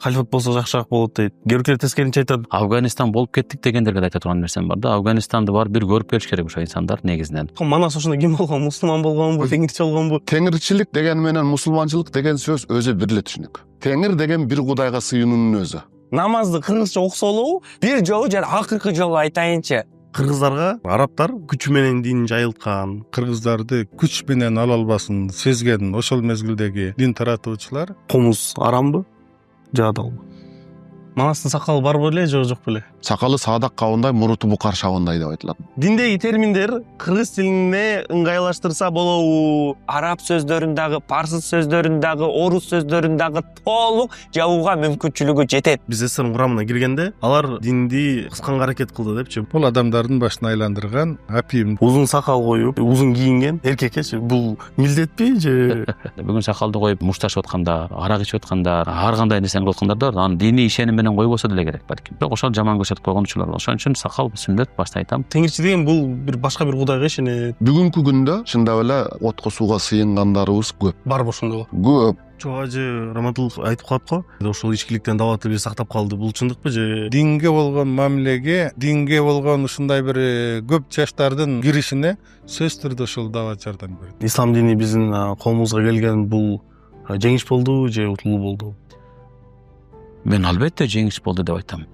халифат болсо жакшыраак болот дейт. Кээ биркилер тескеринче айтат. Афганистан болуп кеттик дегендерге да айта турган нерсем бар да. Афганистанды барып бир көрүп келиш керек ошо инсандар негизинен. Манас ошондо ким болгон? Мусулман болгонбу, теңирчи болгонбу? Теңирчилик деген менен мусулманчылык деген сөз өзү бир эле түшүнүк. Теңир деген бир кудайга сыйынуунун өзү. Намазды кыргызча окуса болобу? Бир жолу жана акыркы жолу айтайынчы. Кыргыздарга арабтар күч менен динин жайылткан. Кыргыздарды күч менен ала албасын сезген ошол мезгилдеги дин таратуучулар Комуз арамбы? Же адалбы? Манастын сакалы бар беле же жок беле? Сакалы саадак кабындай, муруту букар шабындай деп айтылат. Диндеги терминдер кыргыз тилине ыңгайлаштырса болобу? Араб сөздөрүндагы, парсы сөздөрүндагы, орус сөздөрүндагы толук жабууга мүмкүнчүлүгү жетет. Биз СССР курамына киргенде алар динди кысканга аракет кылды депчи. бул адамдардын башын айландырган апиим. Узун сакал коюп, узун кийинген эркекечи бул милдетпи же? Бүгүн сакалды коюп мушташып аткандар, арак ичип аткандар, ар кандай нерсени кылып аткандар да бар. Анын диний ишеним менен койбосо деле керек балким. Бирок ошол жаман көрсөтүп койгон учурлар бар. Ошон үчүн сакал сүннөт башта айтам. Теңирчи деген бул бир башка бир кудайга ишенет. Бүгүнкү күндө чындап эле отко сууга сыйынгандарыбыз көп. Барбы ошондо? Көп. Жок, ажы Раматуллов айтып калат го. Ошол ичкиликтен даваты бир сактап калды. Бул чындыкпы же? Динге болгон мамилеге, динге болгон ушундай бир көп жаштардын киришине сөзсүз түрдө ушул даават жардам берет. Ислам дини биздин коомубузга келген бул жеңиш болду же утулуу болду? Мен албетте жеңиш болду деп айтам.